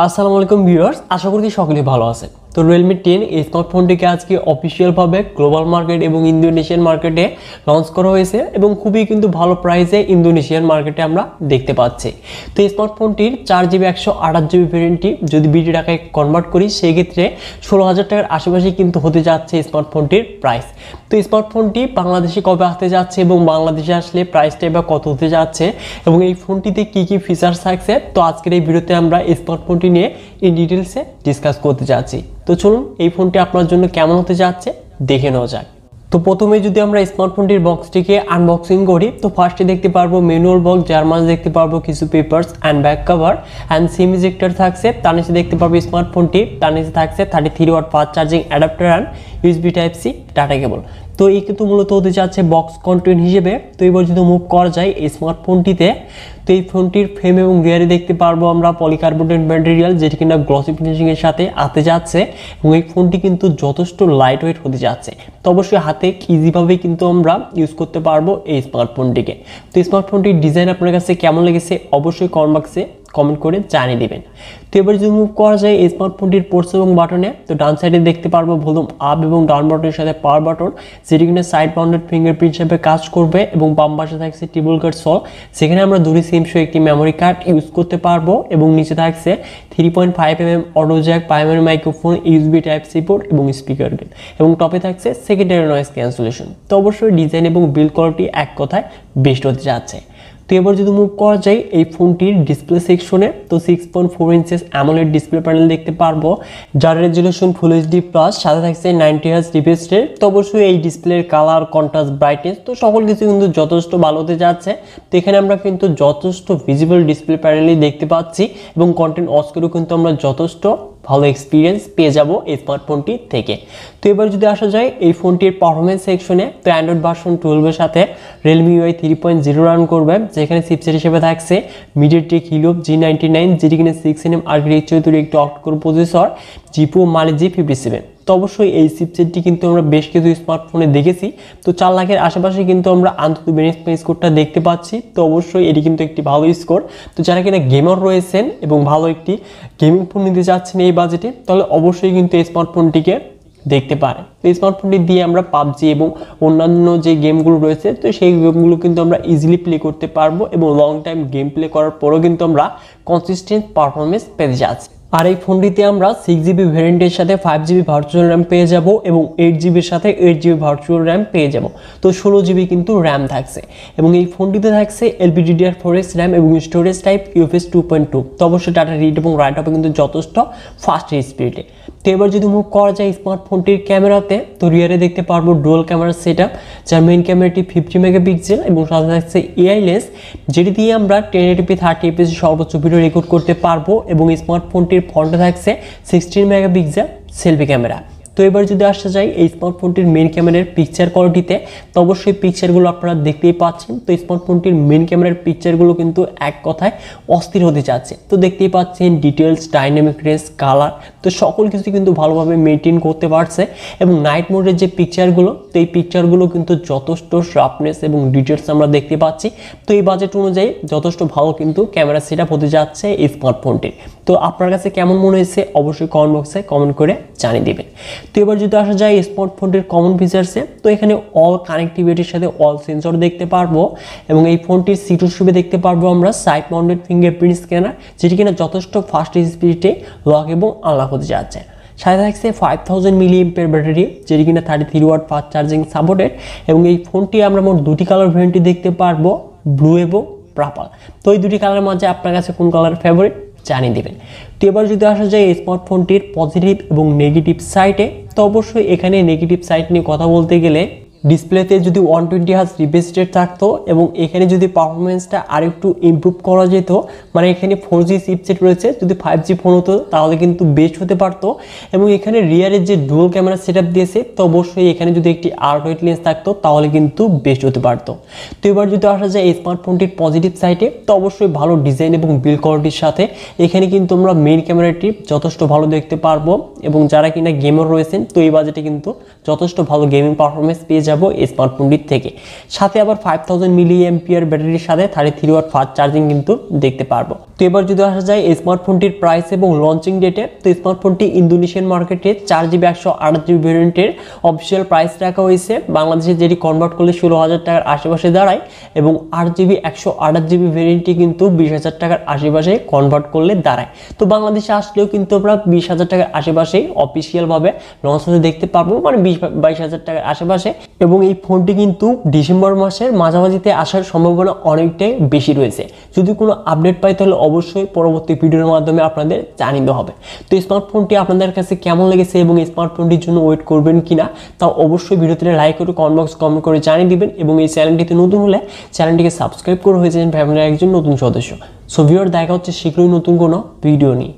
আসসালামু আলাইকুম ভিউয়ার্স, আশা করি সকলেই ভালো আছেন। তো Realme 10 এই স্মার্টফোনটিকে আজকে অফিশিয়ালভাবে গ্লোবাল মার্কেট এবং ইন্দোনেশিয়ান মার্কেটে লঞ্চ করা হয়েছে এবং খুবই কিন্তু ভালো প্রাইসে ইন্দোনেশিয়ান মার্কেটে আমরা দেখতে পাচ্ছি। তো এই স্মার্টফোনটির 4GB 128GB ভেরিয়েন্টটি যদি বিডি টাকায় কনভার্ট করি সেই ক্ষেত্রে 16,000 টাকার আশেপাশে কিন্তু হতে যাচ্ছে এই স্মার্টফোনটির প্রাইস। তো এই স্মার্টফোনটি বাংলাদেশে কবে আসতে যাচ্ছে এবং বাংলাদেশে আসলে প্রাইসটা বা কত হতে যাচ্ছে এবং এই ফোনটিতে কি কি ফিচার্স থাকছে, তো আজকের এই ভিডিওতে আমরা এই স্মার্টফোনটি নিয়ে ইন ডিটেলসে ডিসকাস করতে যাচ্ছি। তো চলুন এই ফোনটি আপনার জন্য কেমন হতে যাচ্ছে দেখে নেওয়া যাক। তো প্রথমে যদি আমরা স্মার্টফোনটির বক্সটিকে আনবক্সিং করি, তো ফার্স্টে দেখতে পারবো ম্যানুয়াল বক্স, যার মাঝে দেখতে পারবো কিছু papers and back cover and SIM ejector থাকছে। তার নিচে দেখতে পারবো স্মার্টফোনটি, তার নিচে থাকছে 33 watt fast charging adapter and USB type C data cable. তো এই কিন্তু মূলত হতে যাচ্ছে বক্স কন্টেন্ট হিসেবে। তো এবার যদি মুভ করা যায় এই স্মার্টফোনটিতে, তো এই ফোনটির ফ্রেম এবং রিয়ারে দেখতে পারবো আমরা পলিকার্বনেট ম্যাটেরিয়াল, যেটি কিনা গ্লসি ফিনিশিং এর সাথে আসতে যাচ্ছে এবং এই ফোনটি কিন্তু যথেষ্ট লাইট ওয়েট হতে যাচ্ছে। তো অবশ্যই হাতে ইজিভাবেই কিন্তু আমরা ইউজ করতে পারবো এই স্মার্টফোনটিকে। তো এই স্মার্টফোনটির ডিজাইন আপনার কাছে কেমন লেগেছে অবশ্যই কমেন্ট বক্সে কমেন্ট করে জানিয়ে দিবেন। তো এবার যদি মুভ করা যায় এই স্মার্টফোনটির পোর্টস এবং বাটনে, তো ডান সাইডে দেখতে পারবো ভলিউম আপ এবং ডাউন বাটনের সাথে পাওয়ার বাটন, যেটি কিনা সাইড মাউন্টেড ফিঙ্গারপ্রিন্ট হিসেবে কাজ করবে এবং বাম পাশে থাকছে টিবল কার্ড সল, সেখানে আমরা দুটি সিম সহ একটি মেমোরি কার্ড ইউজ করতে পারবো এবং নিচে থাকছে 3.5mm audio jack, primary microphone, USB type C port এবং স্পিকার গেট এবং টপে থাকছে সেকেন্ডারি নয়েজ ক্যান্সেলেশন। তো অবশ্যই ডিজাইন এবং বিল্ড কোয়ালিটি এক কথায় বেস্ট হতে যাচ্ছে। তো এবার যদি মুভ করা যায় এই ফোনটির ডিসপ্লে সেকশনে, তো 6.4 ইঞ্চেস অ্যামোলেড ডিসপ্লে প্যানেল দেখতে পারবো, যার রেজুলেশন ফুল HD প্লাস, সাথে থাকছে 90Hz রিফ্রেশ রেট। তো অবশ্যই এই ডিসপ্লের কালার, কন্ট্রাস্ট, ব্রাইটনেস তো সকল কিছু কিন্তু যথেষ্ট ভালো হতে যাচ্ছে। তো এখানে আমরা কিন্তু যথেষ্ট ভিজিবল ডিসপ্লে প্যানেলই দেখতে পাচ্ছি এবং কন্টেন্ট অস করেও কিন্তু আমরা যথেষ্ট ভালো এক্সপিরিয়েন্স পেয়ে যাব এই স্মার্টফোনটি থেকে। তো এবার যদি আসা যায় এই ফোনটির পারফরমেন্স সেকশনে, তো অ্যান্ড্রয়েড ভার্সন 12 এর সাথে Realme UI 3.0 রান করবে, যেখানে চিপসেট হিসেবে থাকছে MediaTek Helio G99, যেটি কিনা 6nm আর্কিটেকচার তৈরি একটি octa-core processor, GPU Mali G57। তো অবশ্যই এই চিপসেটটি কিন্তু আমরা বেশ কিছু স্মার্টফোনে দেখেছি। তো 4 লাখের আশেপাশে কিন্তু আমরা অন্তত বেঞ্চমার্ক স্কোরটা দেখতে পাচ্ছি। তো অবশ্যই এটি কিন্তু একটি ভালো স্কোর। তো যারা কিনা গেমার রয়েছেন এবং ভালো একটি গেমিং ফোন নিতে চাচ্ছেন এই বাজেটে, তাহলে অবশ্যই কিন্তু এই স্মার্টফোনটিকে দেখতে পারেন। তো এই স্মার্টফোনটি দিয়ে আমরা পাবজি এবং অন্যান্য যে গেমগুলো রয়েছে, তো সেই গেমগুলো কিন্তু আমরা ইজিলি প্লে করতে পারবো এবং লং টাইম গেম প্লে করার পরেও কিন্তু আমরা কনসিস্টেন্ট পারফরমেন্স পেতে যাচ্ছি। আর এই ফোনটিতে আমরা 6GB ভ্যারিয়েন্টের সাথে 5GB ভার্চুয়াল র্যাম পেয়ে যাব এবং 8GBর সাথে 8GB ভার্চুয়াল র্যাম পেয়ে যাব। তো 16GB কিন্তু র্যাম থাকছে এবং এই ফোনটিতে থাকছে LPDDR4X র্যাম এবং স্টোরেজ টাইপ UFS 2.2। তো অবশ্যই ডাটা রিড এবং রাইট আপে কিন্তু যথেষ্ট ফাস্ট স্পিডে। তো এবার যদি মুভ করা যায় স্মার্টফোনটির ক্যামেরাতে, তো রিয়ারে দেখতে পারবো ডুয়াল ক্যামেরা সেটআপ, যার মেইন ক্যামেরাটি 50 মেগাপিক্সেল এবং সাথে থাকছে AI লেন্স, যেটি দিয়ে আমরা 1080p 30fps সর্বোচ্চ ভিডিও রেকর্ড করতে পারবো এবং স্মার্টফোনটির ফ্রন্টে থাকছে 16 মেগাপিক্সেল সেলফি ক্যামেরা। তো এবার যদি আসতে যাই এই স্মার্টফোনটির মেইন ক্যামেরার পিকচার কোয়ালিটিতে, তো অবশ্যই পিকচারগুলো আপনারা দেখতেই পাচ্ছেন। তো স্মার্টফোনটির মেইন ক্যামেরার পিকচারগুলো কিন্তু এক কথায় অস্থির হতে যাচ্ছে। তো দেখতেই পাচ্ছেন ডিটেলস, ডাইনামিক রেঞ্জ, কালার, তো সকল কিছু কিন্তু ভালোভাবে মেনটেন করতে পারছে এবং নাইট মোডের যে পিকচারগুলো, তো এই পিকচারগুলো কিন্তু যথেষ্ট শার্পনেস এবং ডিটেলস আমরা দেখতে পাচ্ছি। তো এই বাজেট অনুযায়ী যথেষ্ট ভালো কিন্তু ক্যামেরা সেটআপ হতে যাচ্ছে এই স্মার্টফোনটির। তো আপনার কাছে কেমন মনে হয়েছে অবশ্যই কমেন্ট বক্সে কমেন্ট করে জানিয়ে দিবেন। তো এবার যদি আসা যায় স্মার্টফোনটির কমন ফিচার্সে, তো এখানে অল কানেক্টিভিটির সাথে অল সেন্সর দেখতে পারবো এবং এই ফোনটির সিট হিসেবে দেখতে পারবো আমরা সাইড মাউন্টেড ফিঙ্গারপ্রিন্ট স্ক্যানার, যেটি কিনা যথেষ্ট ফাস্ট স্পিডে লক এবং আনলক হতে যাচ্ছে। সাথে থাকছে 5000 mAh ব্যাটারি, যেটি কিনা 33 ওয়াট ফাস্ট চার্জিং সাপোর্টেড এবং এই ফোনটি আমরা মোট দুটি কালার ভ্যারিয়েন্টে দেখতে পারবো, ব্লু এবং পার্পল। তো এই দুটি কালারের মাঝে আপনার কাছে কোন কালার ফেভারিট জানিয়ে দেবেন। তো এবার যদি আসা যায় এই স্মার্টফোনটির পজিটিভ এবং নেগেটিভ সাইডে, তো অবশ্যই এখানে নেগেটিভ সাইড নিয়ে কথা বলতে গেলে ডিসপ্লেতে যদি 120Hz রিফ্রেশ রেট থাকতো এবং এখানে যদি পারফরমেন্সটা আরেকটু ইমপ্রুভ করা যেত, মানে এখানে 4G চিপসেট রয়েছে, যদি 5G ফোন হতো তাহলে কিন্তু বেস্ট হতে পারতো এবং এখানে রিয়ারের যে ডুয়াল ক্যামেরা সেটআপ দিয়েছে, তো অবশ্যই এখানে যদি একটি আল্ট্রাওয়াইড লেন্স থাকতো তাহলে কিন্তু বেস্ট হতে পারতো। তো এবার যদি আসা যায় এই স্মার্টফোনটির পজিটিভ সাইডে, তো অবশ্যই ভালো ডিজাইন এবং বিল্ড কোয়ালিটির সাথে এখানে কিন্তু আমরা মেইন ক্যামেরাটি যথেষ্ট ভালো দেখতে পারবো এবং যারা কিনা গেমার রয়েছেন, তো এই বাজেটে কিন্তু যথেষ্ট ভালো গেমিং পারফরমেন্স পেয়ে যাব এই স্মার্টফোনটির থেকে। সাথে আবার 5000 মিলি এম্পিয়ার ব্যাটারির সাথে 33 ওয়াট ফাস্ট চার্জিং কিন্তু দেখতে পারবো। তো এবার যদি আসা যায় এই স্মার্টফোনটির প্রাইস এবং লঞ্চিং ডেটে, তো স্মার্টফোনটি ইন্দোনেশিয়ান মার্কেটে 4GB 128GB ভেরিয়েন্টের অফিসিয়াল প্রাইস রাখা হয়েছে বাংলাদেশে, যেটি কনভার্ট করলে 16,000 টাকার আশেপাশে দাঁড়ায়, এবং 8GB 128GB ভেরিয়েন্টটি কিন্তু 20,000 টাকার আশেপাশে কনভার্ট করলে দাঁড়ায়। তো বাংলাদেশে আসলেও কিন্তু আমরা 20,000 টাকার আশেপাশেই অফিসিয়ালভাবে লঞ্চ হতে দেখতে পারবো, মানে 22,000 টাকার আশেপাশে। এবং এই ফোনটি কিন্তু ডিসেম্বর মাসের মাঝামাঝিতে আসার সম্ভাবনা অনেকটাই বেশি রয়েছে। যদি কোনো আপডেট পাই তাহলে অবশ্যই পরবর্তী ভিডিওর মাধ্যমে আপনাদের জানিয়ে হবে। তো স্মার্টফোনটি আপনাদের কাছে কেমন লেগেছে এবং স্মার্টফোনটির জন্য ওয়েট করবেন কিনা তাও অবশ্যই ভিডিওতে লাইক করে কমেন্ট বক্স কমেন্ট করে জানিয়ে দিবেন, এবং এই চ্যানেলটিতে নতুন হলে চ্যানেলটিকে সাবস্ক্রাইব করে হয়ে যাবেন ফ্যামিলির একজন নতুন সদস্য। সো ভিউয়ার, দেখা হচ্ছে শীঘ্রই নতুন কোনো ভিডিও নিয়ে।